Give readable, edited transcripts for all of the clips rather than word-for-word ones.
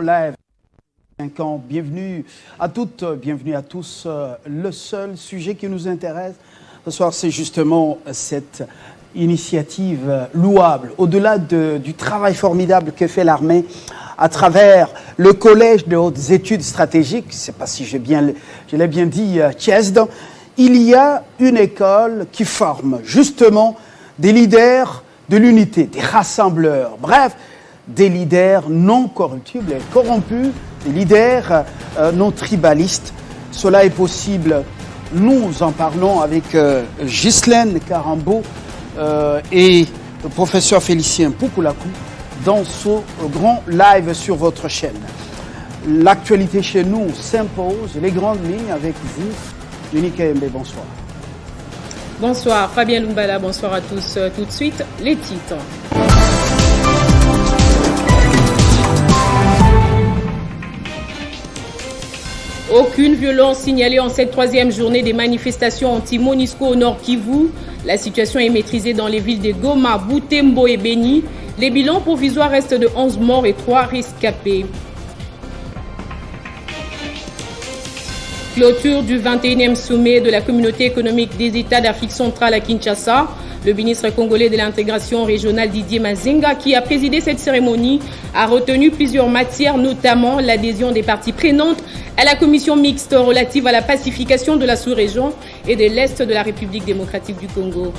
Live 5 ans. Bienvenue à toutes, bienvenue à tous. Le seul sujet qui nous intéresse ce soir, c'est justement cette initiative louable, au-delà du travail formidable que fait l'armée à travers le Collège de hautes études stratégiques, je ne sais pas si je l'ai bien dit, CESD, il y a une école qui forme justement des leaders de l'unité, des rassembleurs, bref, des leaders non corruptibles et corrompus, des leaders non tribalistes. Cela est possible. Nous en parlons avec Ghislaine Karambo et le professeur Félicien Poukoulakou dans ce grand live sur votre chaîne. L'actualité chez nous s'impose, les grandes lignes avec vous. Unique AMB, bonsoir. Bonsoir, Fabien Lumbala, bonsoir à tous. Tout de suite, les titres. Aucune violence signalée en cette troisième journée des manifestations anti-Monisco au Nord Kivu. La situation est maîtrisée dans les villes de Goma, Butembo et Beni. Les bilans provisoires restent de 11 morts et 3 rescapés. Clôture du 21e sommet de la communauté économique des États d'Afrique centrale à Kinshasa. Le ministre congolais de l'intégration régionale Didier Mazenga, qui a présidé cette cérémonie, a retenu plusieurs matières, notamment l'adhésion des parties prenantes à la commission mixte relative à la pacification de la sous-région et de l'Est de la République démocratique du Congo.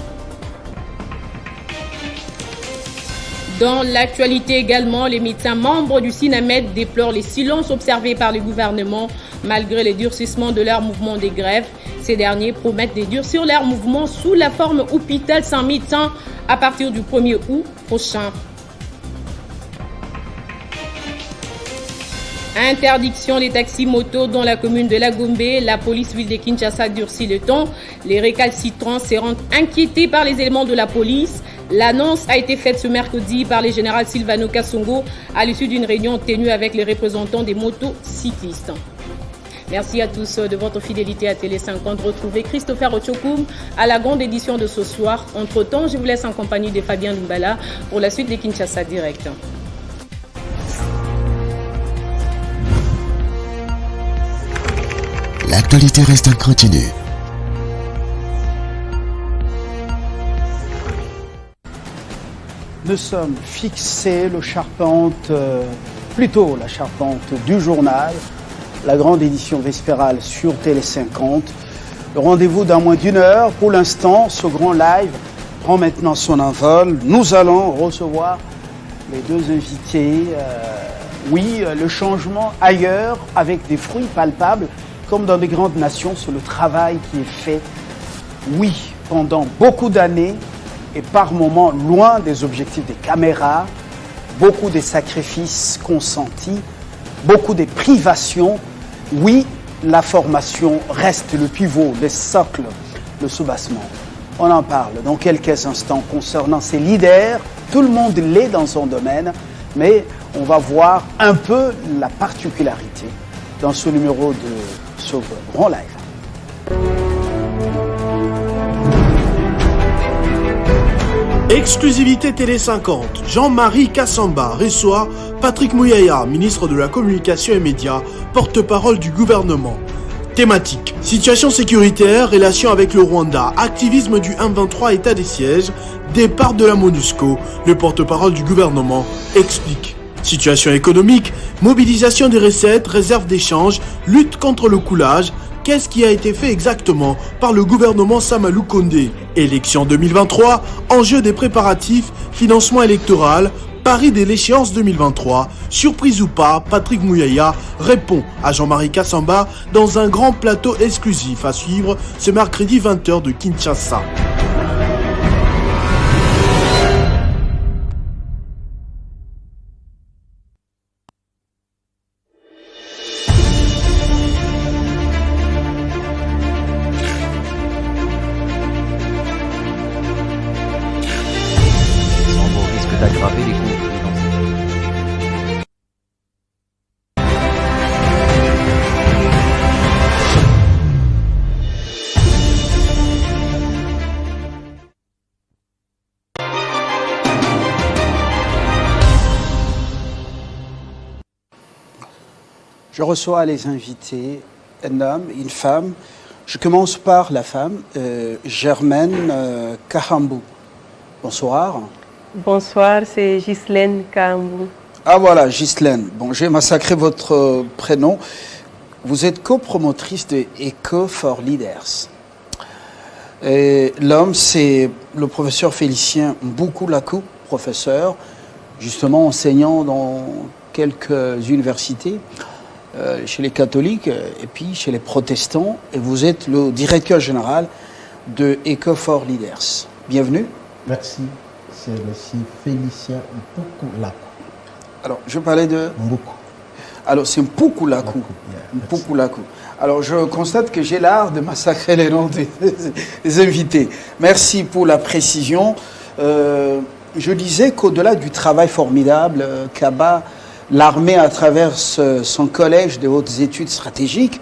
Dans l'actualité également, les médecins membres du SINAMED déplorent les silences observés par le gouvernement malgré le durcissement de leur mouvement des grèves. Ces derniers promettent de durcir leur mouvement sous la forme hôpital sans médecin à partir du 1er août prochain. Interdiction des taxis motos dans la commune de Lagombe. La police ville de Kinshasa durcit le ton. Les récalcitrants se rendent inquiétés par les éléments de la police. L'annonce a été faite ce mercredi par le général Silvano Kasongo à l'issue d'une réunion tenue avec les représentants des motocyclistes. Merci à tous de votre fidélité à Télé 50. Retrouvez Christopher Ochokoum à la grande édition de ce soir. Entre-temps, je vous laisse en compagnie de Fabien Lumbala pour la suite des Kinshasa Direct. L'actualité reste en continu. Nous sommes fixés, la charpente du journal, la grande édition vespérale sur Télé 50. Le rendez-vous d'un moins d'une heure. Pour l'instant, ce grand live prend maintenant son envol. Nous allons recevoir les deux invités. Le changement ailleurs avec des fruits palpables, comme dans les grandes nations, sur le travail qui est fait, pendant beaucoup d'années et par moments loin des objectifs des caméras, beaucoup de sacrifices consentis, beaucoup de privations. La formation reste le pivot, le socle, le soubassement. On en parle dans quelques instants concernant ces leaders. Tout le monde l'est dans son domaine, mais on va voir un peu la particularité dans ce numéro de ce grand live. Exclusivité Télé 50, Jean-Marie Kassamba reçoit Patrick Mouyaya, ministre de la Communication et Médias, porte-parole du gouvernement. Thématique: situation sécuritaire, relations avec le Rwanda, activisme du M23, état des sièges, départ de la MONUSCO. Le porte-parole du gouvernement explique. Situation économique, mobilisation des recettes, réserve d'échange, lutte contre le coulage. Qu'est-ce qui a été fait exactement par le gouvernement Samalou Condé? Élection 2023, enjeu des préparatifs, financement électoral, pari de l'échéance 2023, surprise ou pas, Patrick Mouyaya répond à Jean-Marie Kassamba dans un grand plateau exclusif à suivre ce mercredi 20h de Kinshasa. d'aggraver les conflits dans ces pays. Je reçois les invités, un homme, une femme. Je commence par la femme, Germaine Kahambou. Bonsoir. Bonsoir, c'est Ghislaine Kahambou. Ah voilà, Ghislaine. Bon, j'ai massacré votre prénom. Vous êtes copromotrice de Eco for Leaders. L'homme, c'est le professeur Félicien Mboukoulakou, professeur, justement enseignant dans quelques universités, chez les catholiques et puis chez les protestants. Et vous êtes le directeur général de Eco for Leaders. Bienvenue. Merci. C'est monsieur Félicien Mboukoulakou. Alors, je parlais de... Mboukou. Alors, c'est Mboukoulakou. Mboukoulakou. Alors, je constate que j'ai l'art de massacrer les noms des invités. Merci pour la précision. Je disais qu'au-delà du travail formidable qu'abat l'armée à travers son collège de hautes études stratégiques,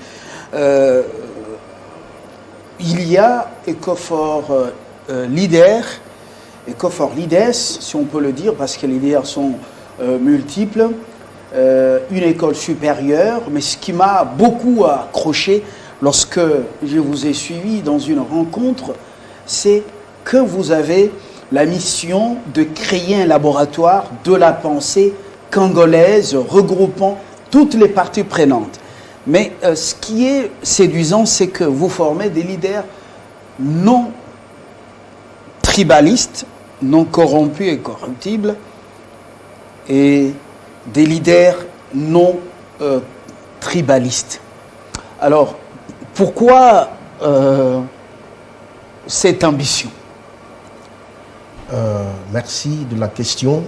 il y a Eco for Leaders, Eco for Leaders, si on peut le dire, parce que les leaders sont multiples, une école supérieure, mais ce qui m'a beaucoup accroché lorsque je vous ai suivi dans une rencontre, c'est que vous avez la mission de créer un laboratoire de la pensée congolaise regroupant toutes les parties prenantes. Mais ce qui est séduisant, c'est que vous formez des leaders non tribalistes, non corrompus et corruptibles, et des leaders non tribalistes. Alors, pourquoi cette ambition? Merci de la question.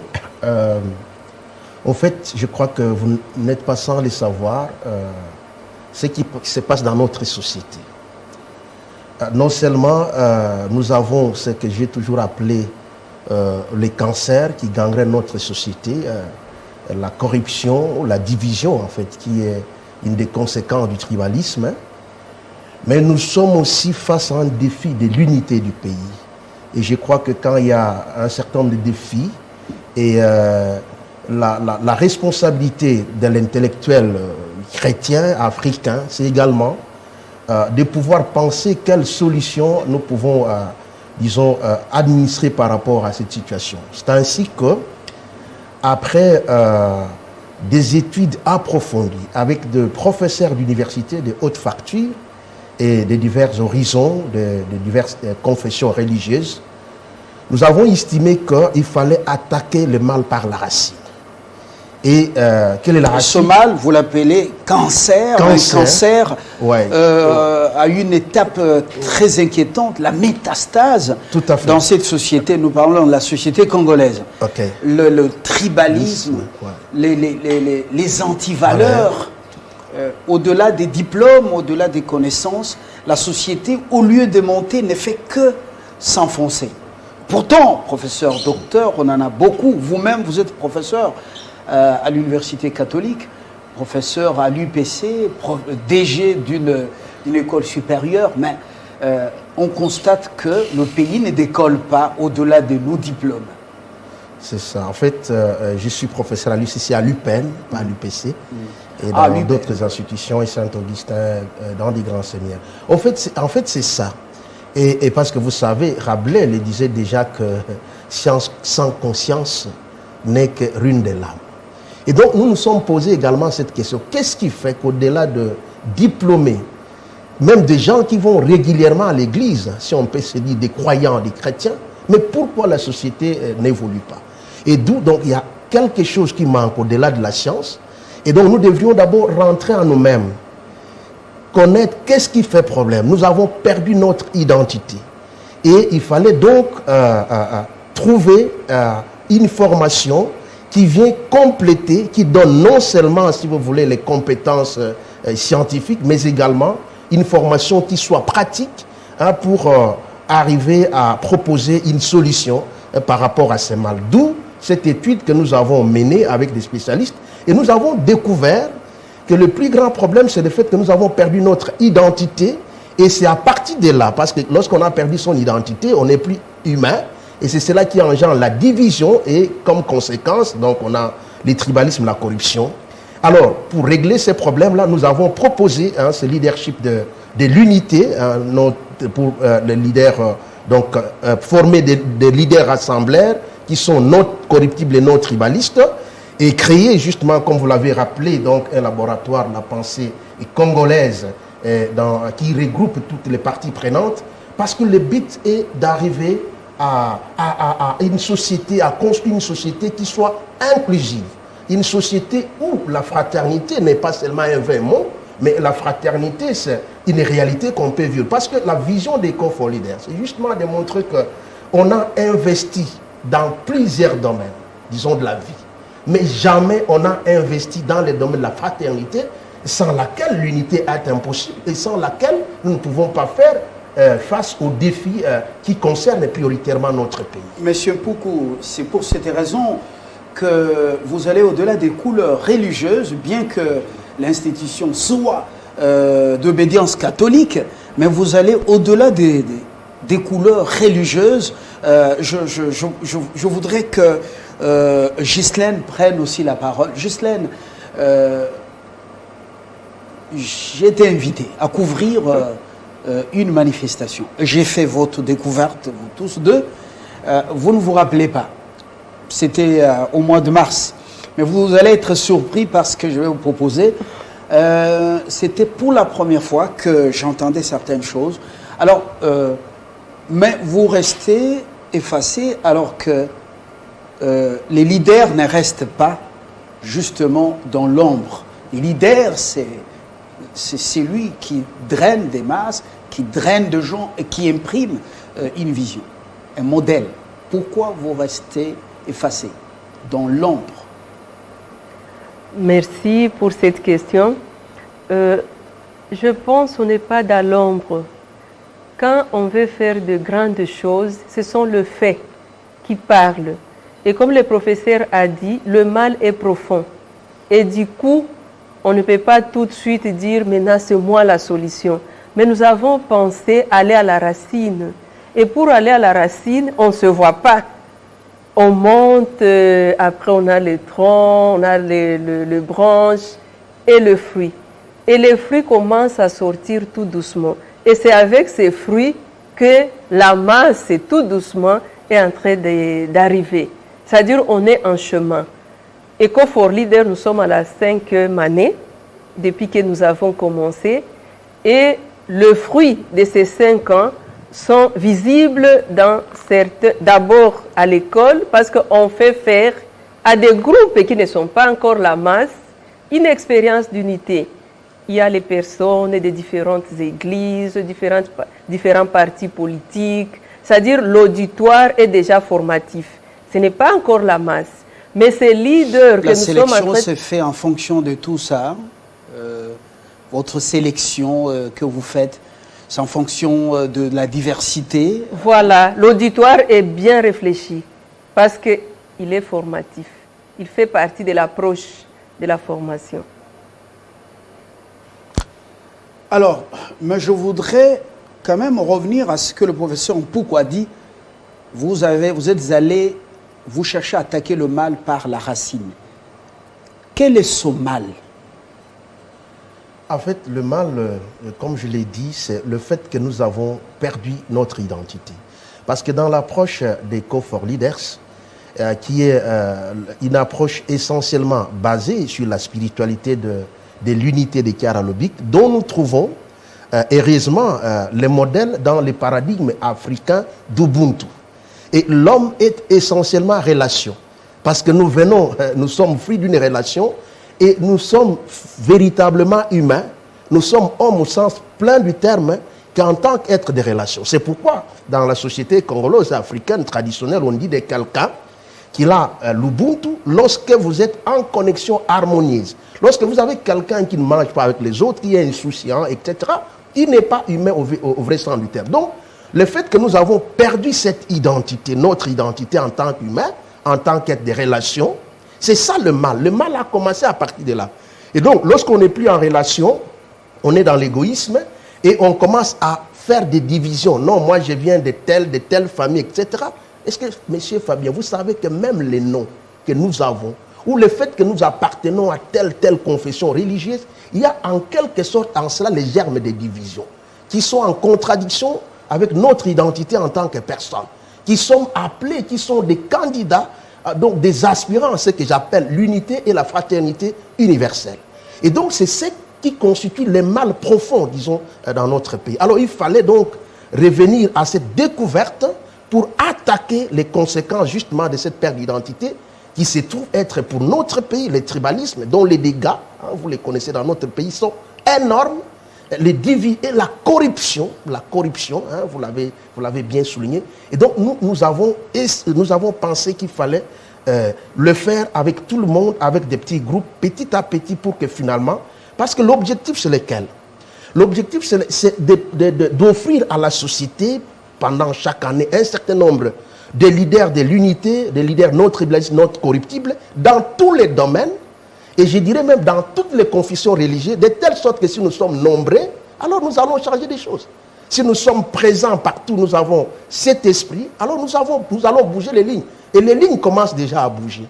En fait, je crois que vous n'êtes pas sans le savoir ce qui se passe dans notre société. Non seulement nous avons ce que j'ai toujours appelé les cancers qui gangrènent notre société, la corruption, la division en fait, qui est une des conséquences du tribalisme, mais nous sommes aussi face à un défi de l'unité du pays. Et je crois que quand il y a un certain nombre de défis, et la responsabilité de l'intellectuel chrétien, africain, c'est également de pouvoir penser quelles solutions nous pouvons, disons, administrer par rapport à cette situation. C'est ainsi que, après des études approfondies avec des professeurs d'université de haute facture et de divers horizons, de diverses confessions religieuses, nous avons estimé qu'il fallait attaquer le mal par la racine. Et quelle est la racine? Ce mal, vous l'appelez cancer. Un cancer ouais. À une étape très inquiétante, la métastase. Tout à fait. Dans cette société, nous parlons de la société congolaise. Okay. Le tribalisme, ouais. les antivaleurs, au-delà des diplômes, au-delà des connaissances, la société, au lieu de monter, ne fait que s'enfoncer. Pourtant, professeur, docteur, on en a beaucoup. Vous-même, vous êtes professeur à l'université catholique, professeur à l'UPC, DG d'une école supérieure, mais on constate que le pays ne décolle pas au-delà de nos diplômes. C'est ça. En fait, je suis professeur à l'UCC, à l'UPEN, pas à l'UPC, et dans d'autres institutions, et Saint-Augustin, dans des grands séminaires. En fait, c'est ça. Et parce que vous savez, Rabelais le disait déjà que science sans conscience n'est que ruine de l'âme. Et donc, nous nous sommes posés également cette question. Qu'est-ce qui fait qu'au-delà de diplômés, même des gens qui vont régulièrement à l'église, si on peut se dire des croyants, des chrétiens, mais pourquoi la société n'évolue pas? Et d'où, donc, il y a quelque chose qui manque au-delà de la science. Et donc, nous devrions d'abord rentrer en nous-mêmes, connaître qu'est-ce qui fait problème. Nous avons perdu notre identité. Et il fallait donc trouver une formation qui vient compléter, qui donne non seulement, si vous voulez, les compétences scientifiques, mais également une formation qui soit pratique pour arriver à proposer une solution par rapport à ces mal. D'où cette étude que nous avons menée avec des spécialistes. Et nous avons découvert que le plus grand problème, c'est le fait que nous avons perdu notre identité. Et c'est à partir de là, parce que lorsqu'on a perdu son identité, on n'est plus humain. Et c'est cela qui engendre la division et comme conséquence, donc on a le tribalisme, la corruption. Alors, pour régler ces problèmes-là, nous avons proposé ce leadership de l'unité, pour les leaders, former des leaders assembleurs qui sont non corruptibles et non tribalistes, et créer justement, comme vous l'avez rappelé, donc un laboratoire de la pensée congolaise qui regroupe toutes les parties prenantes, parce que le but est d'arriver à une société, à construire une société qui soit inclusive. Une société où la fraternité n'est pas seulement un vain mot, mais la fraternité, c'est une réalité qu'on peut vivre. Parce que la vision des Eco4 Leaders, c'est justement de montrer qu'on a investi dans plusieurs domaines, disons de la vie, mais jamais on a investi dans les domaines de la fraternité, sans laquelle l'unité est impossible et sans laquelle nous ne pouvons pas faire face aux défis qui concernent prioritairement notre pays. Monsieur Mpoukou, c'est pour cette raison que vous allez au-delà des couleurs religieuses, bien que l'institution soit d'obédience catholique, mais vous allez au-delà des couleurs religieuses. Je voudrais que Ghislaine prenne aussi la parole. Ghislaine, j'ai été invité à couvrir une manifestation. J'ai fait votre découverte, vous tous deux. Vous ne vous rappelez pas. C'était au mois de mars. Mais vous allez être surpris par ce que je vais vous proposer. C'était pour la première fois que j'entendais certaines choses. Alors, mais vous restez effacés alors que les leaders ne restent pas justement dans l'ombre. Les leaders, c'est lui qui draine des masses, qui draine de gens et qui imprime une vision, un modèle. Pourquoi vous restez effacés dans l'ombre? Merci pour cette question. Je pense qu'on n'est pas dans l'ombre. Quand on veut faire de grandes choses, ce sont les faits qui parlent. Et comme le professeur a dit, le mal est profond. Et du coup, on ne peut pas tout de suite dire maintenant c'est moi la solution. Mais nous avons pensé aller à la racine. Et pour aller à la racine, on ne se voit pas. On monte, après on a les troncs, on a les branches et le fruit. Et les fruits commencent à sortir tout doucement. Et c'est avec ces fruits que la masse, tout doucement, est en train d'arriver. C'est-à-dire on est en chemin. Eco4 Leaders, nous sommes à la 5e année, depuis que nous avons commencé. Et le fruit de ces 5 ans sont visibles d'abord à l'école, parce qu'on fait faire à des groupes qui ne sont pas encore la masse une expérience d'unité. Il y a les personnes des différentes églises, différents partis politiques, c'est-à-dire l'auditoire est déjà formatif. Ce n'est pas encore la masse, mais ces leaders que nous sommes en train... La sélection se fait en fonction de tout ça. Votre sélection que vous faites, c'est en fonction de la diversité. Voilà, l'auditoire est bien réfléchi parce qu'il est formatif. Il fait partie de l'approche de la formation. Alors, mais je voudrais quand même revenir à ce que le professeur Mpoukou a dit. Vous êtes allé, vous cherchez à attaquer le mal par la racine. Quel est ce mal? En fait, le mal, comme je l'ai dit, c'est le fait que nous avons perdu notre identité. Parce que dans l'approche des Eco4 Leaders, qui est une approche essentiellement basée sur la spiritualité de l'unité des Kiaralobiques, dont nous trouvons heureusement les modèles dans les paradigmes africains d'Ubuntu. Et l'homme est essentiellement relation. Parce que nous sommes fruits d'une relation et nous sommes véritablement humains. Nous sommes hommes au sens plein du terme qu'en tant qu'être de relation. C'est pourquoi dans la société congolaise africaine traditionnelle, on dit de quelqu'un qu'il a l'Ubuntu lorsque vous êtes en connexion harmonieuse. Lorsque vous avez quelqu'un qui ne mange pas avec les autres, qui est insouciant, etc., il n'est pas humain au vrai sens du terme. Donc, le fait que nous avons perdu cette identité, notre identité en tant qu'humain, en tant qu'être des relations, c'est ça le mal. Le mal a commencé à partir de là. Et donc, lorsqu'on n'est plus en relation, on est dans l'égoïsme et on commence à faire des divisions. Non, moi je viens de telle famille, etc. Est-ce que, monsieur Fabien, vous savez que même les noms que nous avons ou le fait que nous appartenons à telle confession religieuse, il y a en quelque sorte en cela les germes de division, qui sont en contradiction avec notre identité en tant que personne, qui sont appelés, qui sont des candidats, donc des aspirants à ce que j'appelle l'unité et la fraternité universelle. Et donc c'est ce qui constitue le mal profond, disons, dans notre pays. Alors il fallait donc revenir à cette découverte pour attaquer les conséquences justement de cette perte d'identité qui se trouve être pour notre pays le tribalisme, dont les dégâts, vous les connaissez dans notre pays, sont énormes. Les divis et la corruption, vous l'avez bien souligné. Et donc nous avons pensé qu'il fallait le faire avec tout le monde, avec des petits groupes, petit à petit, pour que finalement, parce que l'objectif c'est lequel? L'objectif c'est d'offrir à la société, pendant chaque année, un certain nombre de leaders de l'unité, des leaders non tribalistes, non corruptibles, dans tous les domaines, et je dirais même dans toutes les confessions religieuses, de telle sorte que si nous sommes nombreux, alors nous allons changer des choses. Si nous sommes présents partout, nous avons cet esprit, alors nous allons bouger les lignes. Et les lignes commencent déjà à bouger.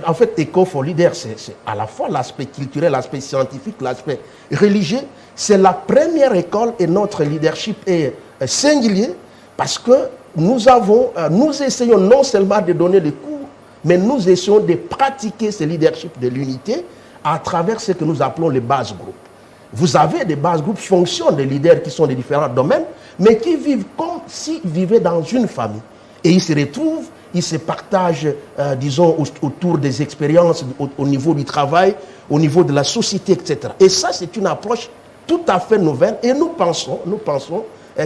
En fait, Eco for Leader, c'est à la fois l'aspect culturel, l'aspect scientifique, l'aspect religieux. C'est la première école et notre leadership est singulier parce que nous essayons non seulement de donner des cours, mais nous essayons de pratiquer ce leadership de l'unité à travers ce que nous appelons les bases groupes. Vous avez des bases groupes, fonction des leaders qui sont de différents domaines, mais qui vivent comme s'ils vivaient dans une famille. Et ils se retrouvent, ils se partagent, disons, autour des expériences, au niveau du travail, au niveau de la société, etc. Et ça, c'est une approche tout à fait nouvelle. Et nous pensons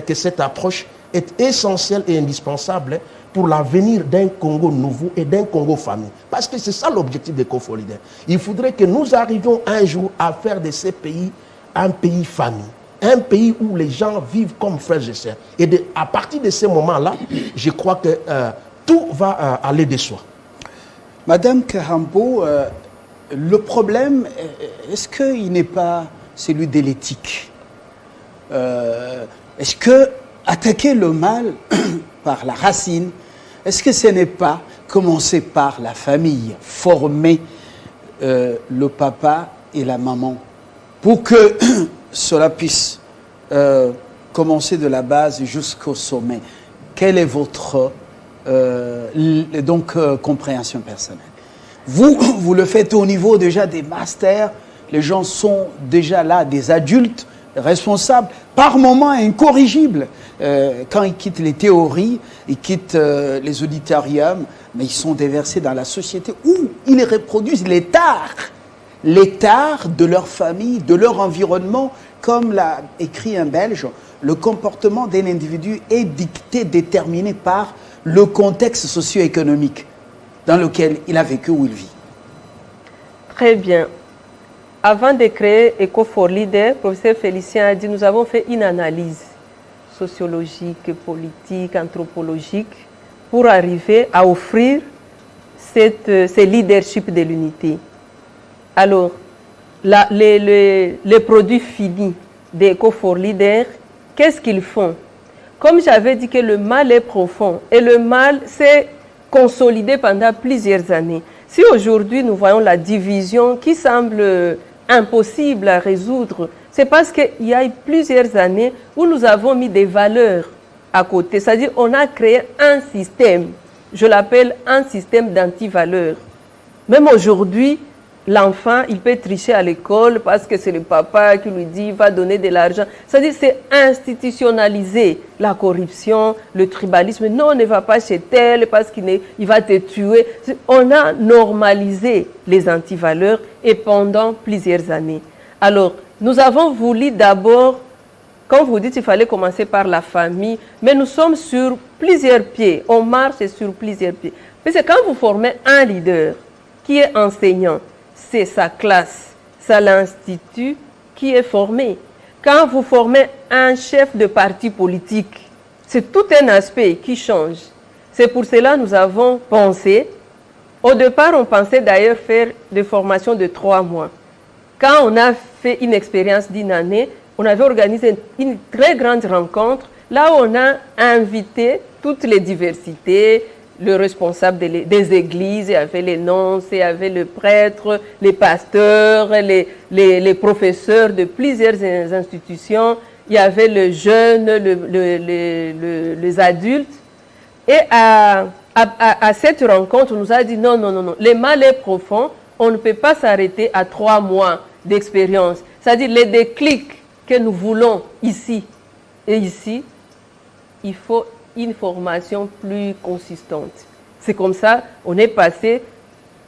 que cette approche est essentielle et indispensable pour l'avenir d'un Congo nouveau et d'un Congo famille. Parce que c'est ça l'objectif des Cofolidaires. Il faudrait que nous arrivions un jour à faire de ces pays un pays famille. Un pays où les gens vivent comme frères et sœurs. Et à partir de ce moment-là, je crois que tout va aller de soi. Madame Karambo, le problème, est-ce qu'il n'est pas celui de l'éthique? Est-ce que attaquer le mal par la racine, est-ce que ce n'est pas commencer par la famille, former le papa et la maman pour que cela puisse commencer de la base jusqu'au sommet? Quelle est votre compréhension personnelle? Vous le faites au niveau déjà des masters, les gens sont déjà là, des adultes responsables, par moments incorrigibles. Quand ils quittent les théories, ils quittent les auditoriums, mais ils sont déversés dans la société où ils reproduisent les tares de leur famille, de leur environnement. Comme l'a écrit un Belge, le comportement d'un individu est dicté, déterminé par le contexte socio-économique dans lequel il a vécu ou il vit. Très bien. Avant de créer Eco for Leader, le professeur Félicien a dit nous avons fait une analyse sociologique, politique, anthropologique pour arriver à offrir ce leadership de l'unité. Alors, les produits finis d'Eco for Leader, qu'est-ce qu'ils font? Comme j'avais dit que le mal est profond et le mal s'est consolidé pendant plusieurs années. Si aujourd'hui nous voyons la division qui semble impossible à résoudre, c'est parce qu'il y a eu plusieurs années où nous avons mis des valeurs à côté. C'est-à-dire on a créé un système, je l'appelle un système d'antivaleurs. Même aujourd'hui, l'enfant, il peut tricher à l'école parce que c'est le papa qui lui dit, il va donner de l'argent. C'est-à-dire c'est institutionnaliser la corruption, le tribalisme. Non, on ne va pas chez tel parce qu'il va te tuer. On a normalisé les antivaleurs et pendant plusieurs années. Alors, nous avons voulu d'abord, quand vous dites qu'il fallait commencer par la famille, mais nous sommes sur plusieurs pieds. On marche sur plusieurs pieds. Parce que quand vous formez un leader qui est enseignant, c'est sa classe, c'est l'institut qui est formé. Quand vous formez un chef de parti politique, c'est tout un aspect qui change. C'est pour cela que nous avons pensé, au départ on pensait d'ailleurs faire des formations de 3 mois. Quand on a fait une expérience d'1 année, on avait organisé une très grande rencontre, là où on a invité toutes les diversités, le responsable des églises, il y avait les nonces, il y avait le prêtre, les pasteurs, les professeurs de plusieurs institutions, il y avait les jeunes, les adultes. Et à cette rencontre, on nous a dit non, le mal est profond, on ne peut pas s'arrêter à 3 mois d'expérience. C'est-à-dire les déclics que nous voulons ici et ici, il faut une formation plus consistante. C'est comme ça, on est passé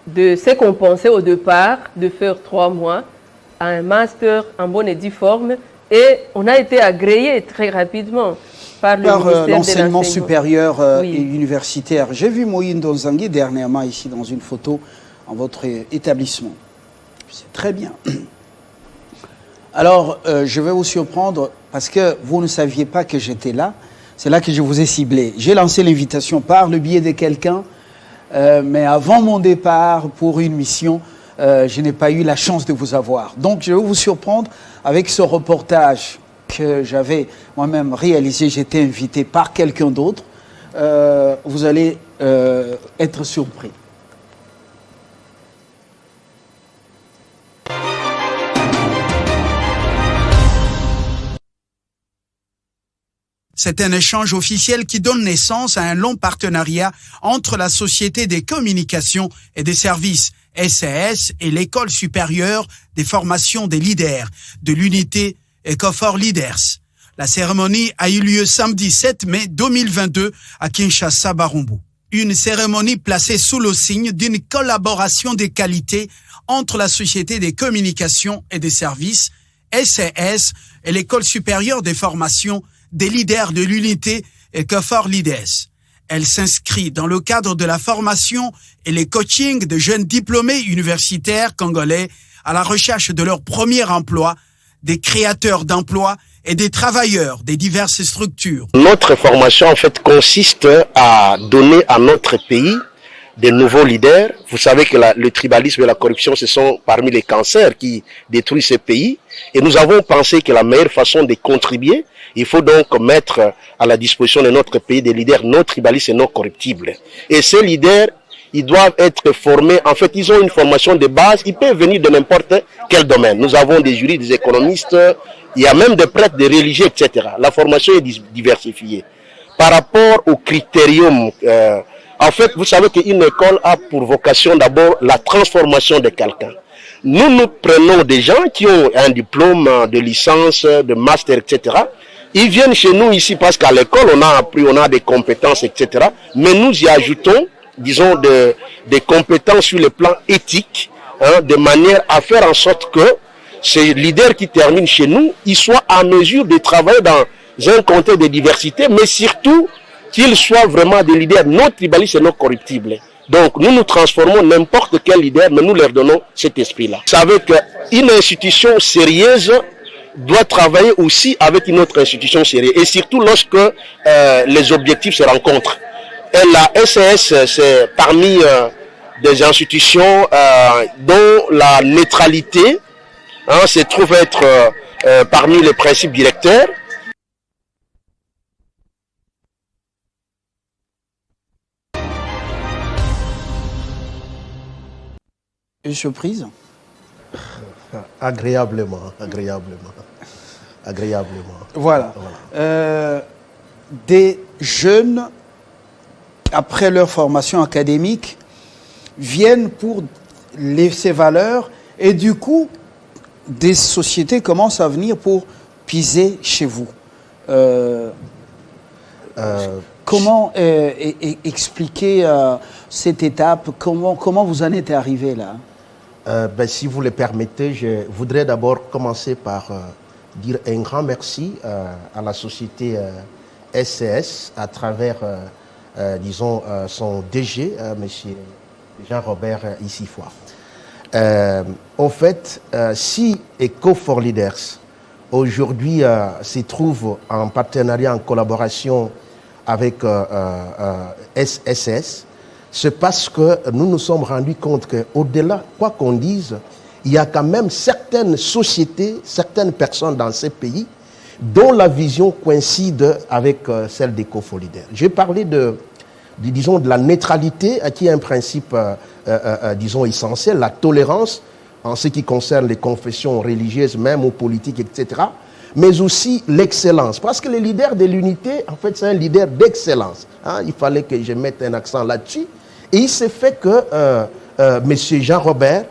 de ce qu'on pensait au départ, de faire 3 mois, à un master en bonne et due forme, et on a été agréé très rapidement par l'enseignement supérieur et universitaire. J'ai vu Moïse Ndonzangi dernièrement ici dans une photo en votre établissement. C'est très bien. Alors, je vais vous surprendre parce que vous ne saviez pas que j'étais là. C'est là que je vous ai ciblé. J'ai lancé l'invitation par le biais de quelqu'un, mais avant mon départ pour une mission, je n'ai pas eu la chance de vous avoir. Donc, je vais vous surprendre avec ce reportage que j'avais moi-même réalisé. J'étais invité par quelqu'un d'autre. Vous allez être surpris. C'est un échange officiel qui donne naissance à un long partenariat entre la Société des communications et des services, SAS, et l'École supérieure des formations des leaders de l'unité EcoFort Leaders. La cérémonie a eu lieu samedi 7 mai 2022 à Kinshasa, Barumbu. Une cérémonie placée sous le signe d'une collaboration de qualité entre la Société des communications et des services, SAS, et l'École supérieure des formations des leaders de l'unité EcoFort Leaders. Elle s'inscrit dans le cadre de la formation et les coachings de jeunes diplômés universitaires congolais à la recherche de leur premier emploi, des créateurs d'emplois et des travailleurs des diverses structures. Notre formation, en fait, consiste à donner à notre pays des nouveaux leaders. Vous savez que le tribalisme et la corruption, ce sont parmi les cancers qui détruisent ce pays. Et nous avons pensé que la meilleure façon de contribuer, il faut donc mettre à la disposition de notre pays des leaders non tribalistes et non corruptibles. Et ces leaders, ils doivent être formés. En fait, ils ont une formation de base. Ils peuvent venir de n'importe quel domaine. Nous avons des juristes, des économistes, il y a même des prêtres, des religieux, etc. La formation est diversifiée. Par rapport au critérium, en fait, vous savez qu'une école a pour vocation d'abord la transformation de quelqu'un. Nous prenons des gens qui ont un diplôme de licence, de master, etc. Ils viennent chez nous ici parce qu'à l'école, on a appris, on a des compétences, etc. Mais nous y ajoutons, disons, des compétences sur le plan éthique, de manière à faire en sorte que ces leaders qui terminent chez nous, ils soient en mesure de travailler dans un contexte de diversité, mais surtout qu'ils soient vraiment des leaders non tribalistes et non corruptibles. Donc nous nous transformons n'importe quel leader, mais nous leur donnons cet esprit-là. Vous savez qu'une institution sérieuse doit travailler aussi avec une autre institution sérieuse, et surtout lorsque les objectifs se rencontrent. Et la SAS, c'est parmi des institutions dont la neutralité se trouve être parmi les principes directeurs. Une surprise? Agréablement. Voilà. Des jeunes, après leur formation académique, viennent pour ces valeurs et du coup, des sociétés commencent à venir pour puiser chez vous. Comment expliquer cette étape? Comment vous en êtes arrivé là? Si vous le permettez, je voudrais d'abord commencer par dire un grand merci à la société SAS à travers, disons, son DG, M. Jean-Robert Issifois. En fait, si EcoFort Leaders aujourd'hui se trouve en partenariat, en collaboration avec SAS, c'est parce que nous nous sommes rendus compte qu'au-delà, quoi qu'on dise, il y a quand même certaines sociétés, certaines personnes dans ces pays dont la vision coïncide avec celle d'EcoFort Leaders. J'ai parlé de disons, de la neutralité, qui est un principe, disons, essentiel, la tolérance en ce qui concerne les confessions religieuses, même ou politiques, etc., mais aussi l'excellence. Parce que le leader de l'unité, en fait, c'est un leader d'excellence. Hein. Il fallait que je mette un accent là-dessus. Et il s'est fait que M. Jean-Robert,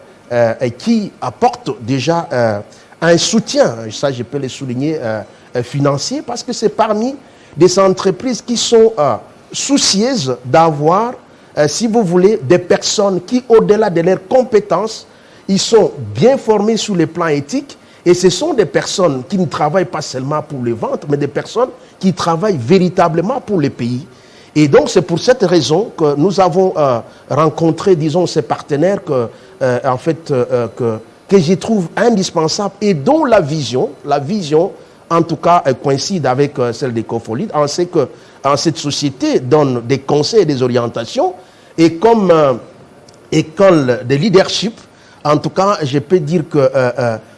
qui apporte déjà un soutien, ça je peux le souligner, financier, parce que c'est parmi des entreprises qui sont soucieuses d'avoir, si vous voulez, des personnes qui, au-delà de leurs compétences, ils sont bien formés sur le plan éthique. Et ce sont des personnes qui ne travaillent pas seulement pour les ventes, mais des personnes qui travaillent véritablement pour le pays. Et donc, c'est pour cette raison que nous avons rencontré, disons, ces partenaires que je trouve indispensable et dont la vision, en tout cas, coïncide avec celle d'Ecofolid. On sait que cette société donne des conseils et des orientations. Et comme école de leadership, en tout cas, je peux dire que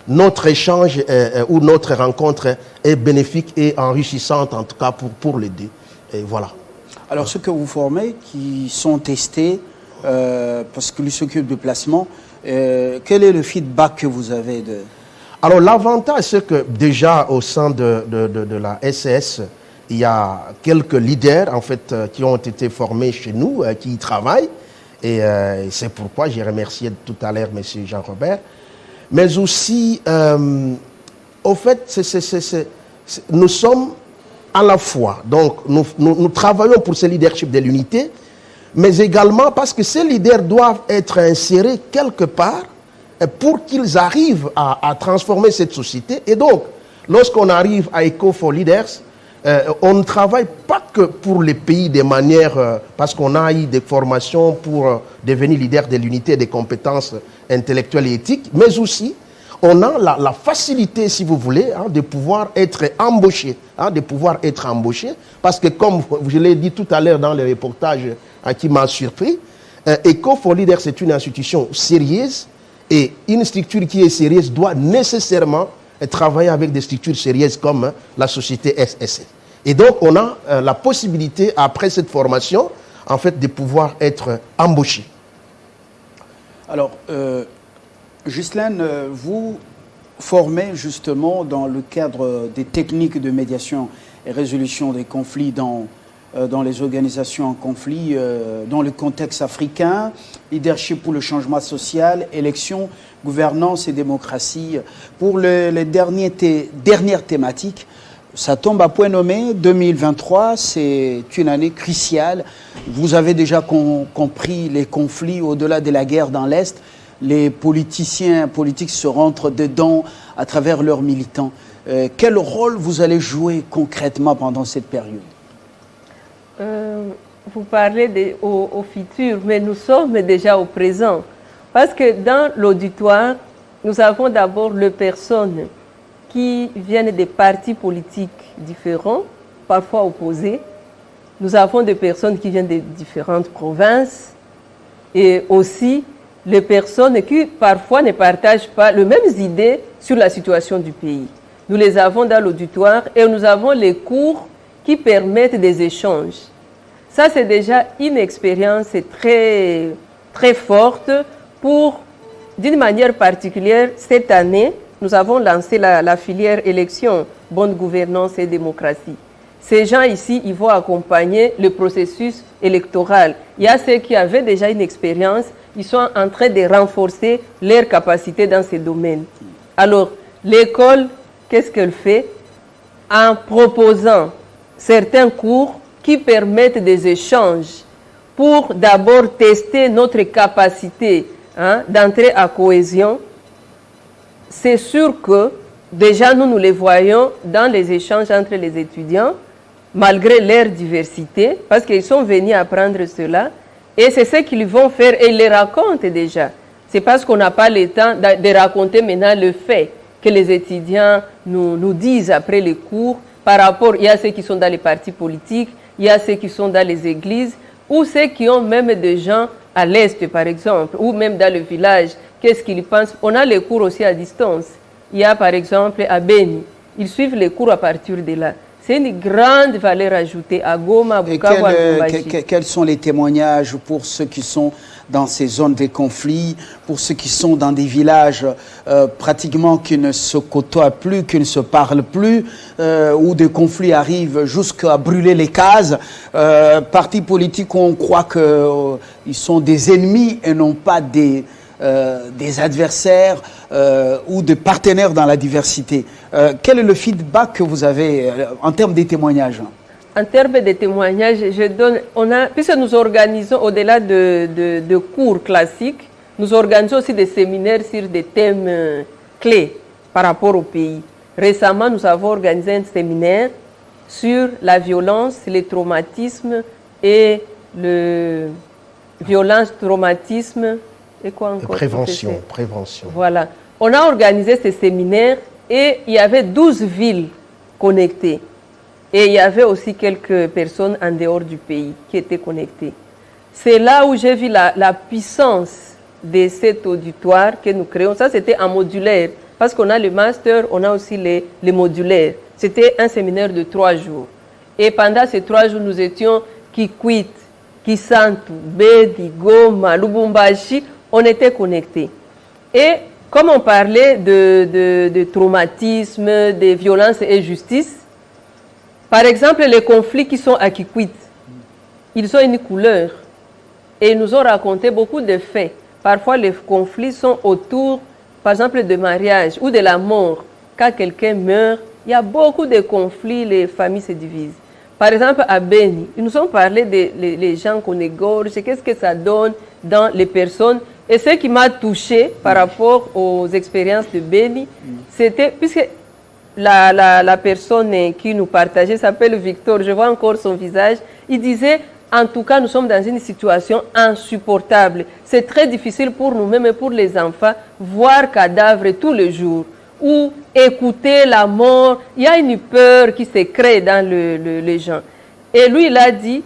notre échange ou notre rencontre est bénéfique et enrichissante, en tout cas pour les deux. Et voilà. Alors, ceux que vous formez, qui sont testés, parce que lui s'occupe du placement, quel est le feedback que vous avez de... Alors, l'avantage, c'est que déjà, au sein de la SES, il y a quelques leaders, en fait, qui ont été formés chez nous, qui y travaillent. Et c'est pourquoi j'ai remercié tout à l'heure M. Jean-Robert. Mais aussi, au fait, nous sommes à la fois, donc nous travaillons pour ce leadership de l'unité, mais également parce que ces leaders doivent être insérés quelque part pour qu'ils arrivent à transformer cette société. Et donc, lorsqu'on arrive à Eco for Leaders, on ne travaille pas que pour les pays de manière, parce qu'on a eu des formations pour devenir leader de l'unité, des compétences intellectuelles et éthiques, mais aussi on a la facilité, si vous voulez, de pouvoir être embauché, parce que comme je l'ai dit tout à l'heure dans le reportage qui m'a surpris, Eco for Leaders, c'est une institution sérieuse, et une structure qui est sérieuse doit nécessairement travailler avec des structures sérieuses comme la société SSF. Et donc, on a la possibilité, après cette formation, en fait, de pouvoir être embauché. Alors, Ghislaine, vous formez justement dans le cadre des techniques de médiation et résolution des conflits dans les organisations en conflit, dans le contexte africain, leadership pour le changement social, élections, gouvernance et démocratie. Pour les dernières thématiques, ça tombe à point nommé. 2023, c'est une année cruciale. Vous avez déjà compris les conflits au-delà de la guerre dans l'Est. Les politiciens politiques se rentrent dedans à travers leurs militants. Quel rôle vous allez jouer concrètement pendant cette période? Vous parlez au futur, mais nous sommes déjà au présent. Parce que dans l'auditoire, nous avons d'abord les personnes qui viennent des partis politiques différents, parfois opposés. Nous avons des personnes qui viennent de différentes provinces et aussi les personnes qui parfois ne partagent pas les mêmes idées sur la situation du pays. Nous les avons dans l'auditoire et nous avons les cours qui permettent des échanges. Ça, c'est déjà une expérience très, très forte pour, d'une manière particulière, cette année, nous avons lancé la filière élection, bonne gouvernance et démocratie. Ces gens ici, ils vont accompagner le processus électoral. Il y a ceux qui avaient déjà une expérience, ils sont en train de renforcer leurs capacités dans ces domaines. Alors, l'école, qu'est-ce qu'elle fait? En proposant certains cours qui permettent des échanges pour d'abord tester notre capacité d'entrer à cohésion. C'est sûr que déjà nous les voyons dans les échanges entre les étudiants, malgré leur diversité, parce qu'ils sont venus apprendre cela, et c'est ce qu'ils vont faire, et ils les racontent déjà. C'est parce qu'on n'a pas le temps de raconter maintenant le fait que les étudiants nous disent après les cours, par rapport, il y a ceux qui sont dans les partis politiques, il y a ceux qui sont dans les églises, ou ceux qui ont même des gens à l'Est, par exemple, ou même dans le village. Qu'est-ce qu'ils pensent? On a les cours aussi à distance. Il y a, par exemple, à Beni. Ils suivent les cours à partir de là. C'est une grande valeur ajoutée à Goma, Bukavu, à Lubumbashi. Quels sont les témoignages pour ceux qui sont dans ces zones de conflit, pour ceux qui sont dans des villages pratiquement qui ne se côtoient plus, qui ne se parlent plus, où des conflits arrivent jusqu'à brûler les cases. Partis politiques, on croit qu'ils sont des ennemis et non pas des adversaires ou des partenaires dans la diversité. Quel est le feedback que vous avez en termes des témoignages? En termes de témoignages, puisque nous organisons, au-delà de cours classiques, nous organisons aussi des séminaires sur des thèmes clés par rapport au pays. Récemment, nous avons organisé un séminaire sur la violence, les traumatismes et traumatisme et quoi encore? Prévention. Voilà. On a organisé ce séminaire et il y avait 12 villes connectées. Et il y avait aussi quelques personnes en dehors du pays qui étaient connectées. C'est là où j'ai vu la puissance de cet auditoire que nous créons. Ça, c'était en modulaire. Parce qu'on a le master, on a aussi les modulaires. C'était un séminaire de 3 jours. Et pendant ces 3 jours, nous étions Kikwit, Kisantu, Bedi, Goma, Lubumbashi. On était connectés. Et comme on parlait de traumatisme, de violence et justice, par exemple, les conflits qui sont à Kikwit, ils ont une couleur. Et ils nous ont raconté beaucoup de faits. Parfois, les conflits sont autour, par exemple, de mariage ou de la mort. Quand quelqu'un meurt, il y a beaucoup de conflits, les familles se divisent. Par exemple, à Beni, ils nous ont parlé des gens qu'on égorge, qu'est-ce que ça donne dans les personnes. Et ce qui m'a touché par rapport aux expériences de Beni, c'était, puisque la personne qui nous partageait s'appelle Victor, je vois encore son visage, il disait, en tout cas, nous sommes dans une situation insupportable. C'est très difficile pour nous-mêmes et pour les enfants, voir cadavres tous les jours, ou écouter la mort. Il y a une peur qui se crée dans les gens. Et lui, il a dit,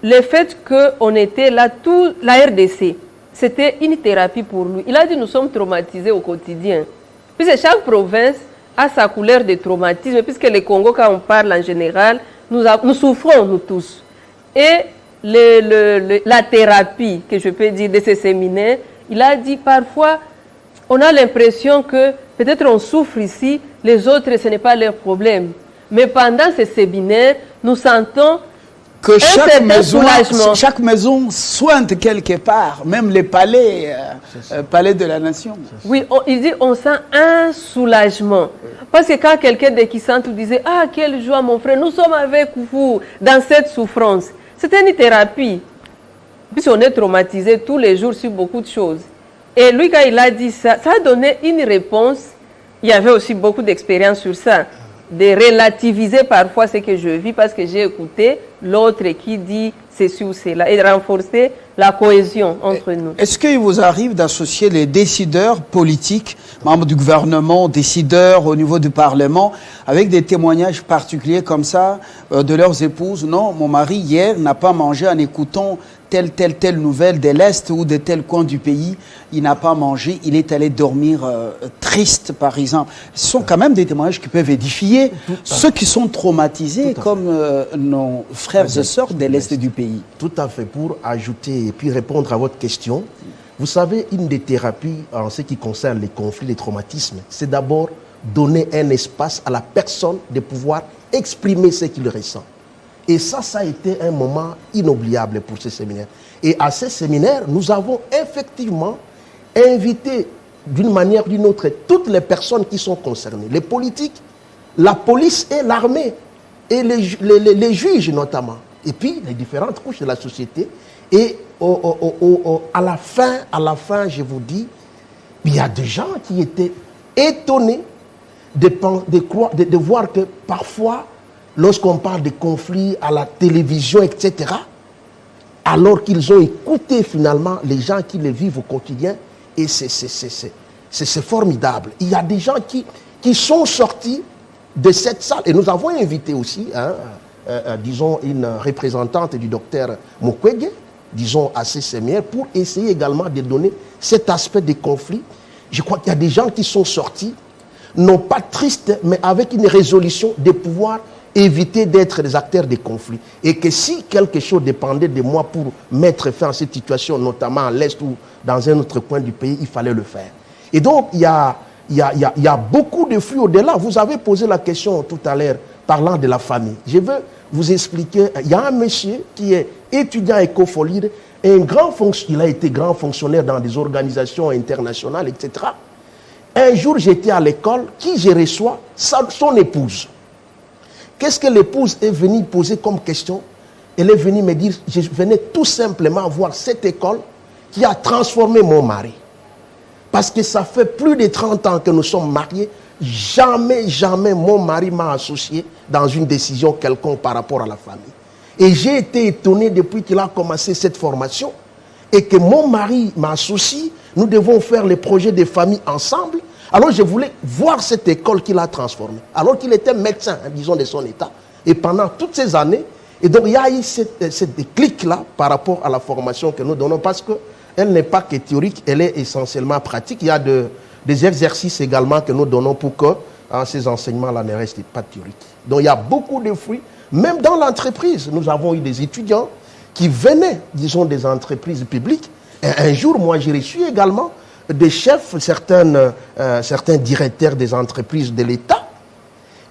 le fait qu'on était là, toute la RDC, c'était une thérapie pour lui. Il a dit, nous sommes traumatisés au quotidien. Puisque chaque province a sa couleur de traumatisme, puisque le Congo, quand on parle en général, nous souffrons, nous tous. Et la thérapie, que je peux dire, de ce séminaire, il a dit, parfois, on a l'impression que peut-être on souffre ici, les autres, ce n'est pas leur problème. Mais pendant ce séminaire, nous sentons que chaque maison soigne quelque part, même les palais, palais de la nation. Oui, il dit on sent un soulagement. Parce que quand quelqu'un de Kisantu disait « Ah, quelle joie mon frère, nous sommes avec vous dans cette souffrance », c'était une thérapie. Puisqu'on est traumatisé tous les jours sur beaucoup de choses. Et lui, quand il a dit ça, ça a donné une réponse. Il y avait aussi beaucoup d'expérience sur ça. De relativiser parfois ce que je vis parce que j'ai écouté l'autre qui dit ceci ou cela et de renforcer la cohésion entre nous. Est-ce qu'il vous arrive d'associer les décideurs politiques, membres du gouvernement, décideurs au niveau du Parlement, avec des témoignages particuliers comme ça de leurs épouses? Non, mon mari hier n'a pas mangé en écoutant telle nouvelle de l'Est ou de tel coin du pays. Il n'a pas mangé, il est allé dormir triste, par exemple. Ce sont quand même des témoignages qui peuvent édifier ceux qui sont traumatisés, comme nos frères et sœurs de l'Est du pays. Tout à fait. Pour ajouter et puis répondre à votre question, vous savez, une des thérapies en ce qui concerne les conflits, les traumatismes, c'est d'abord donner un espace à la personne de pouvoir exprimer ce qu'il ressent. Et ça a été un moment inoubliable pour ce séminaire. Et à ce séminaire, nous avons effectivement invité d'une manière ou d'une autre toutes les personnes qui sont concernées, les politiques, la police et l'armée, et les juges notamment, et puis les différentes couches de la société. Et à la fin, je vous dis, il y a des gens qui étaient étonnés de voir que parfois, lorsqu'on parle de conflits à la télévision, etc., alors qu'ils ont écouté finalement les gens qui les vivent au quotidien, et c'est formidable. Il y a des gens qui sont sortis de cette salle, et nous avons invité aussi, disons, une représentante du docteur Mukwege, disons, à ces séminaires, pour essayer également de donner cet aspect des conflits. Je crois qu'il y a des gens qui sont sortis, non pas tristes, mais avec une résolution de pouvoir éviter d'être des acteurs des conflits. Et que si quelque chose dépendait de moi pour mettre fin à cette situation, notamment à l'Est ou dans un autre coin du pays, il fallait le faire. Et donc, il y a beaucoup de flux au-delà. Vous avez posé la question tout à l'heure, parlant de la famille. Je veux vous expliquer, il y a un monsieur qui est étudiant à Ecofolide, et il a été grand fonctionnaire dans des organisations internationales, etc. Un jour, j'étais à l'école, qui je reçois? Son épouse. Qu'est-ce que l'épouse est venue poser comme question? Elle est venue me dire, je venais tout simplement voir cette école qui a transformé mon mari. Parce que ça fait plus de 30 ans que nous sommes mariés, jamais mon mari m'a associé dans une décision quelconque par rapport à la famille. Et j'ai été étonné depuis qu'il a commencé cette formation et que mon mari m'associe, nous devons faire les projets de famille ensemble. Alors je voulais voir cette école qu'il a transformée, alors qu'il était médecin, disons, de son état. Et pendant toutes ces années, et donc il y a eu cette déclic-là par rapport à la formation que nous donnons, parce qu'elle n'est pas que théorique, elle est essentiellement pratique. Il y a des exercices également que nous donnons pour que ces enseignements-là ne restent pas théoriques. Donc il y a beaucoup de fruits. Même dans l'entreprise, nous avons eu des étudiants qui venaient, disons, des entreprises publiques. Et un jour, moi, j'ai reçu également des chefs, certains directeurs des entreprises de l'État,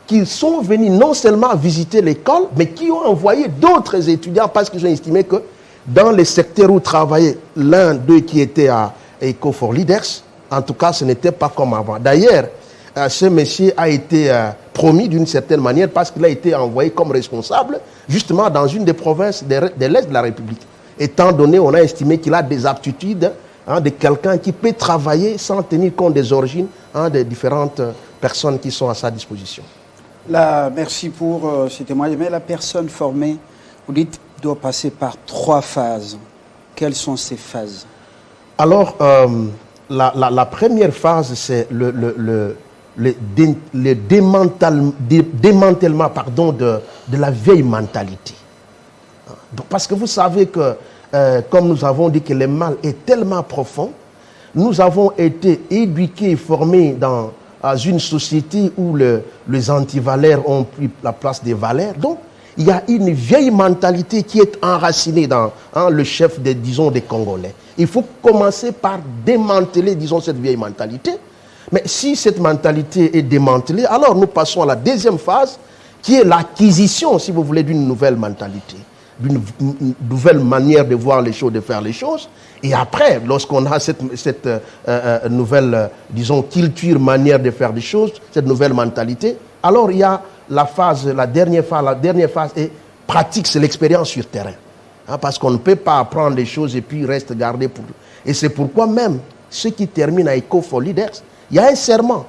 qui sont venus non seulement visiter l'école, mais qui ont envoyé d'autres étudiants parce qu'ils ont estimé que dans les secteurs où travaillait l'un d'eux qui était à Eco4Leaders, en tout cas, ce n'était pas comme avant. D'ailleurs, ce monsieur a été promis d'une certaine manière parce qu'il a été envoyé comme responsable justement dans une des provinces de l'Est de la République. Étant donné, on a estimé qu'il a des aptitudes de quelqu'un qui peut travailler sans tenir compte des origines des différentes personnes qui sont à sa disposition. Merci pour ce témoignage. Mais la personne formée, vous dites, doit passer par 3 phases. Quelles sont ces phases? Alors, la première phase, c'est le démantèlement de la vieille mentalité. Parce que vous savez que, comme nous avons dit que le mal est tellement profond, nous avons été éduqués et formés dans une société où les antivaleurs ont pris la place des valeurs. Donc, il y a une vieille mentalité qui est enracinée dans le chef des Congolais. Il faut commencer par démanteler, disons, cette vieille mentalité. Mais si cette mentalité est démantelée, alors nous passons à la deuxième phase, qui est l'acquisition, si vous voulez, d'une nouvelle mentalité, d'une nouvelle manière de voir les choses, de faire les choses. Et après, lorsqu'on a cette nouvelle, disons, culture, manière de faire des choses, cette nouvelle mentalité, alors il y a la dernière phase est pratique, c'est l'expérience sur terrain. Parce qu'on ne peut pas apprendre des choses et puis reste gardé pour... Et c'est pourquoi même, ceux qui terminent à Eco4Leaders, il y a un serment.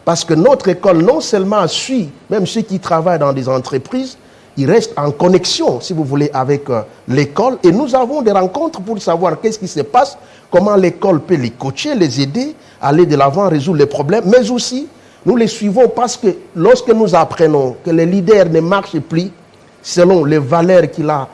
Parce que notre école, non seulement suit, même ceux qui travaillent dans des entreprises, ils restent en connexion, si vous voulez, avec l'école. Et nous avons des rencontres pour savoir qu'est-ce qui se passe, comment l'école peut les coacher, les aider, aller de l'avant, résoudre les problèmes. Mais aussi, nous les suivons parce que lorsque nous apprenons que le leader ne marche plus selon les valeurs qu'il a,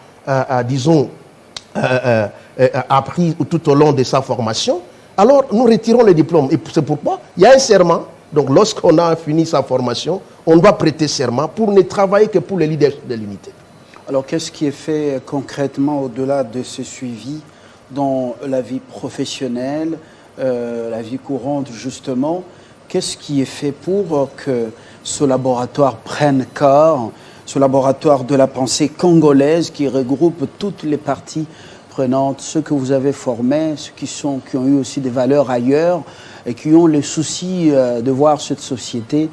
appris tout au long de sa formation, alors nous retirons le diplôme. Et c'est pourquoi il y a un serment. Donc lorsqu'on a fini sa formation, on doit prêter serment pour ne travailler que pour le leadership de l'unité. Alors qu'est-ce qui est fait concrètement au-delà de ce suivi dans la vie professionnelle, la vie courante justement? Qu'est-ce qui est fait pour que ce laboratoire prenne corps, ce laboratoire de la pensée congolaise qui regroupe toutes les parties prenantes, ceux que vous avez formés, ceux qui ont eu aussi des valeurs ailleurs et qui ont le souci de voir cette société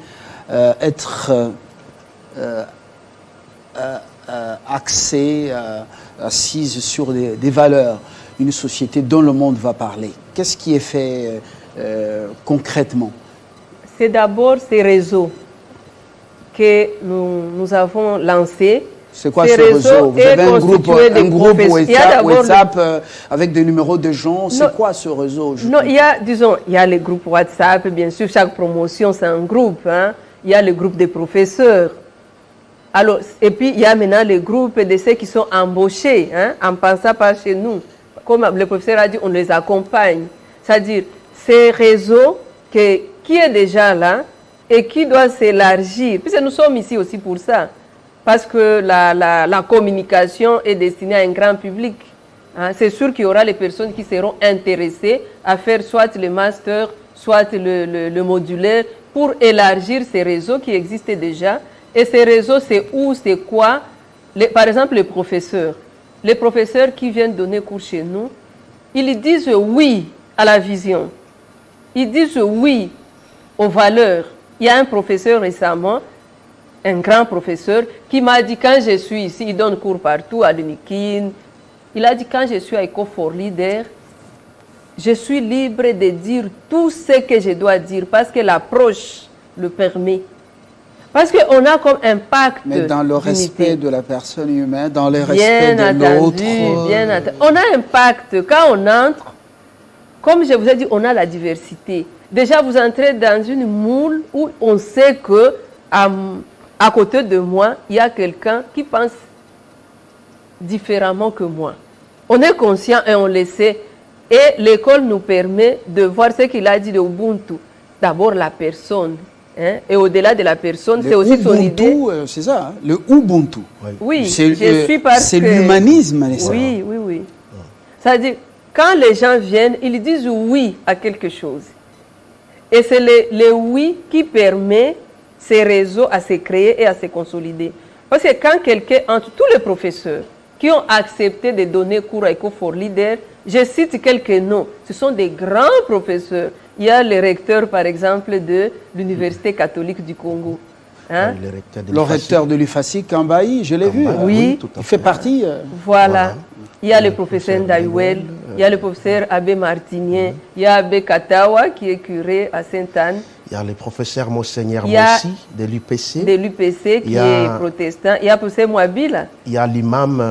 être axée, assise sur des valeurs, une société dont le monde va parler. Qu'est-ce qui est fait concrètement? C'est d'abord ces réseaux que nous avons lancés. C'est quoi ce réseau? Vous avez un groupe WhatsApp avec des numéros de gens. C'est quoi ce réseau? Non, il y a les groupes WhatsApp, bien sûr, chaque promotion c'est un groupe. Il y a le groupe des professeurs. Alors, et puis il y a maintenant le groupe de ceux qui sont embauchés, en passant par chez nous. Comme le professeur a dit, on les accompagne. C'est-à-dire, ces réseaux qui est déjà là et qui doit s'élargir. Puisque nous sommes ici aussi pour ça. parce que la communication est destinée à un grand public. Hein. C'est sûr qu'il y aura les personnes qui seront intéressées à faire soit le master, soit le modulaire, pour élargir ces réseaux qui existent déjà. Et ces réseaux, c'est où, c'est quoi? Par exemple, les professeurs qui viennent donner cours chez nous, ils disent oui à la vision. Ils disent oui aux valeurs. Il y a un professeur récemment, un grand professeur, qui m'a dit quand je suis ici, il donne cours partout à l'UNIKIN, il a dit quand je suis à Eco4Leader, je suis libre de dire tout ce que je dois dire parce que l'approche le permet. Parce qu'on a comme impact. Mais dans le respect de la personne humaine, dans le respect de l'autre. Bien entendu. On a impact. Quand on entre, comme je vous ai dit, on a la diversité. Déjà, vous entrez dans une moule où on sait que à côté de moi, il y a quelqu'un qui pense différemment que moi. On est conscient et on le sait. Et l'école nous permet de voir ce qu'il a dit de Ubuntu. D'abord, la personne. Hein? Et au-delà de la personne, c'est aussi son idée. C'est ça, hein? Le Ubuntu. Oui, je suis parce que... C'est l'humanisme, n'est-ce pas? Oui, oui, oui. C'est-à-dire, quand les gens viennent, ils disent oui à quelque chose. Et c'est le oui qui permet ces réseaux à se créer et à se consolider. Parce que quand quelqu'un, entre tous les professeurs qui ont accepté de donner cours à Eco4Leader, je cite quelques noms, ce sont des grands professeurs. Il y a le recteur, par exemple, de l'Université catholique du Congo. Hein? Le recteur de l'UFACI, Kambaï, je l'ai vu. Oui, il fait partie. Voilà. Il y a le professeur Ndaïwel, il y a le professeur Abbé Martinien, il y a Abbé Katawa qui est curé à Sainte-Anne. Il y a le professeur Monseigneur Mossi de l'UPC. De l'UPC qui est protestant. Il y a le professeur Mouabila. Il y a l'imam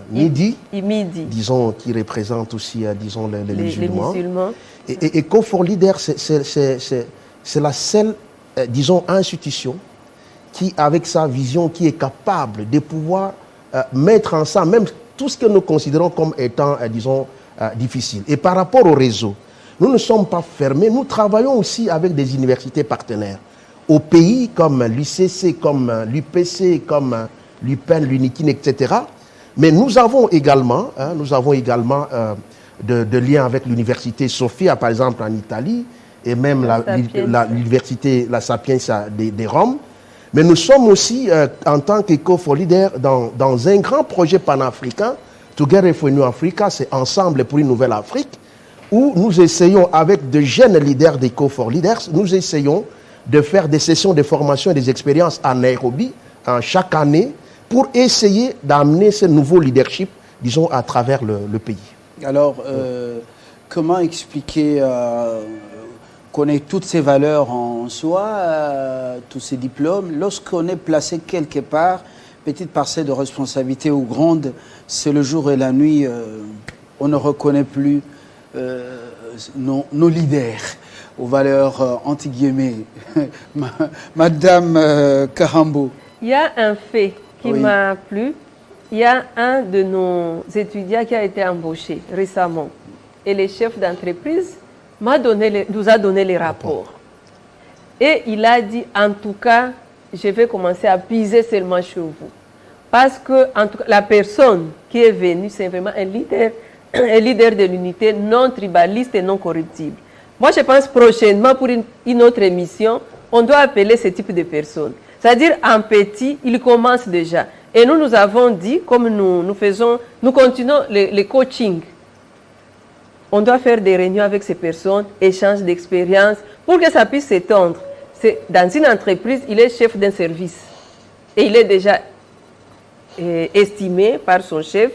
Midi, disons, qui représente aussi, disons, les musulmans. Et Eco4Leader, c'est la seule, disons, institution qui, avec sa vision, qui est capable de pouvoir mettre ensemble même tout ce que nous considérons comme étant, disons, difficile. Et par rapport au réseau, nous ne sommes pas fermés, nous travaillons aussi avec des universités partenaires. Au pays comme l'UCC, comme l'UPC, comme l'UPEN, l'UNIKIN, etc. Mais nous avons également, de liens avec l'université Sofia, par exemple, en Italie, et même l'université La Sapienza de Rome. Mais nous sommes aussi, en tant qu'Eco4Leader, dans un grand projet panafricain, Together for New Africa, c'est Ensemble pour une nouvelle Afrique, où nous essayons, avec de jeunes leaders d'Eco4Leaders, nous essayons de faire des sessions de formation et des expériences à Nairobi, chaque année, pour essayer d'amener ce nouveau leadership, disons, à travers le pays. Alors, comment expliquer qu'on ait toutes ces valeurs en soi, tous ces diplômes, lorsqu'on est placé quelque part, petite parcelle de responsabilité ou grande, c'est le jour et la nuit, on ne reconnaît plus nos leaders aux valeurs anti-guillemets. Madame Karambo. Il y a un fait qui m'a plu. Il y a un de nos étudiants qui a été embauché récemment. Et le chef d'entreprise nous a donné les rapports. Et il a dit, en tout cas, je vais commencer à piser seulement chez vous. Parce que en tout cas, la personne qui est venue, c'est vraiment un leader de l'unité non tribaliste et non corruptible. Moi, je pense prochainement, pour une autre émission, on doit appeler ce type de personnes. C'est-à-dire, en petit, il commence déjà. Et nous avons dit, comme nous continuons les coachings. On doit faire des réunions avec ces personnes, échange d'expériences, pour que ça puisse s'étendre. Dans une entreprise, il est chef d'un service. Et il est déjà estimé par son chef.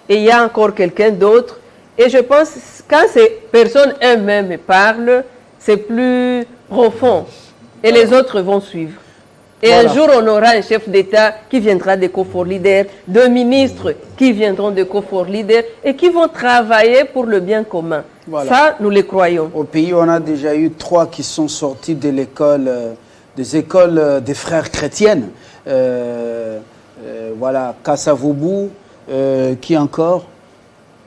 Et il y a encore quelqu'un d'autre. Et je pense, quand ces personnes elles-mêmes parlent, c'est plus profond. Et les autres vont suivre. Et un jour, on aura un chef d'État qui viendra de Eco4Leader, deux ministres qui viendront de Eco4Leader et qui vont travailler pour le bien commun. Voilà. Ça, nous le croyons. Au pays, on a déjà eu 3 qui sont sortis de l'école, des écoles des frères chrétiennes. Voilà, Kasavubu, qui encore,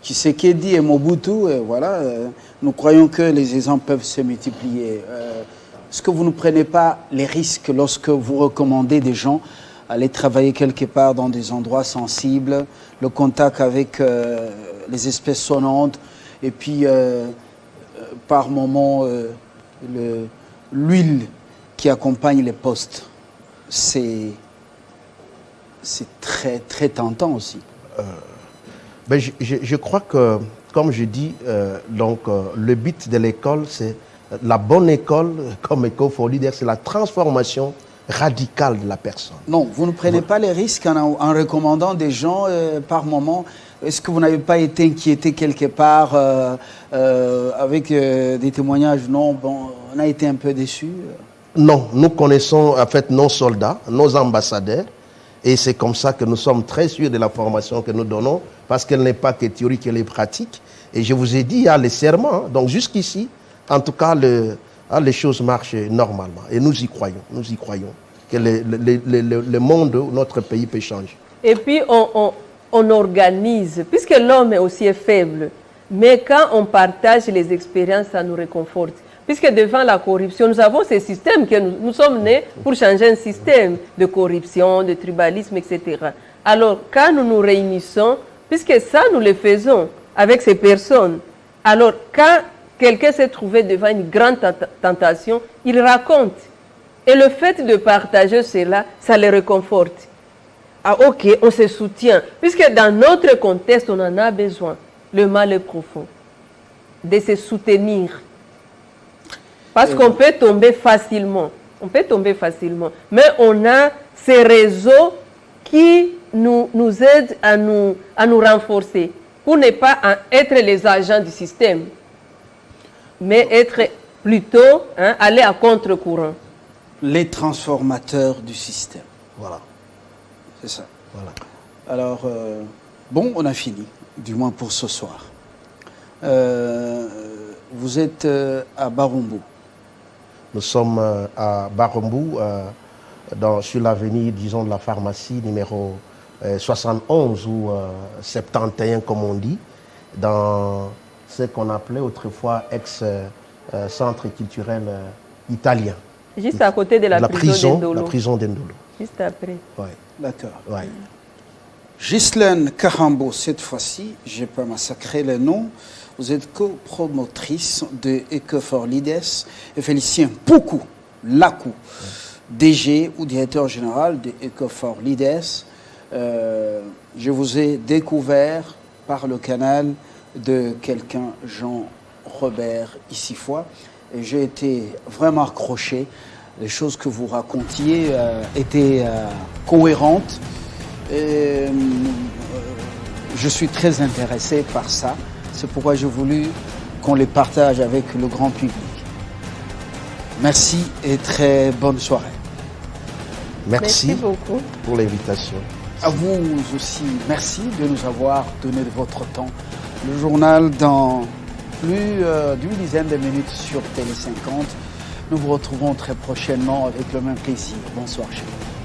Tshisekedi et Mobutu. Et voilà, nous croyons que les exemples peuvent se multiplier. Est-ce que vous ne prenez pas les risques lorsque vous recommandez des gens aller travailler quelque part dans des endroits sensibles, le contact avec les espèces sonnantes, et puis par moments l'huile qui accompagne les postes. C'est très, très tentant aussi. Ben, je crois que, comme je dis, le but de l'école, c'est la bonne école, comme École for Leaders, c'est la transformation radicale de la personne. Non, vous ne prenez pas les risques en recommandant des gens par moment. Est-ce que vous n'avez pas été inquiété quelque part avec des témoignages? Non, bon, on a été un peu déçus. Non, nous connaissons en fait nos soldats, nos ambassadeurs, et c'est comme ça que nous sommes très sûrs de la formation que nous donnons, parce qu'elle n'est pas que théorique, elle est pratique. Et je vous ai dit, il y a les serments, hein. Donc jusqu'ici, en tout cas, les choses marchent normalement. Et nous y croyons que le monde, notre pays peut changer. Et puis on organise, puisque l'homme aussi est faible, mais quand on partage les expériences, ça nous réconforte. Puisque devant la corruption, nous avons ces systèmes que nous sommes nés pour changer un système de corruption, de tribalisme, etc. Alors, quand nous nous réunissons, puisque ça, nous le faisons avec ces personnes, alors quand quelqu'un s'est trouvé devant une grande tentation, il raconte. Et le fait de partager cela, ça les réconforte. Ah ok, on se soutient. Puisque dans notre contexte, on en a besoin. Le mal est profond. De se soutenir. Parce qu'on peut tomber facilement. On peut tomber facilement. Mais on a ces réseaux qui nous aident à nous renforcer. Pour ne pas être les agents du système. Mais être plutôt, aller à contre-courant. Les transformateurs du système. Voilà. C'est ça. Voilà. Alors, bon, on a fini, du moins pour ce soir. Vous êtes à Barumbu. Nous sommes à Barumbu, sur l'avenue, disons, de la pharmacie, numéro 71 ou 71, comme on dit, dans ce qu'on appelait autrefois ex-centre culturel italien. Juste à côté de la prison d'Endolo. La prison d'Endolo. Juste après. Ouais. D'accord. Ouais. Ghislaine Karambo, cette fois-ci, je n'ai pas massacré le nom. Vous êtes copromotrice de École for Leaders et Félicien Poukou Lakou, DG ou directeur général de École for Leaders. Je vous ai découvert par le canal de quelqu'un, Jean-Robert Issifois, et j'ai été vraiment accroché. Les choses que vous racontiez étaient cohérentes. Et, je suis très intéressé par ça. C'est pourquoi j'ai voulu qu'on les partage avec le grand public. Merci et très bonne soirée. Merci beaucoup pour l'invitation. À vous aussi, merci de nous avoir donné de votre temps. Le journal dans plus d'une dizaine de minutes sur Télé 50. Nous vous retrouverons très prochainement avec le même plaisir. Bonsoir chez vous.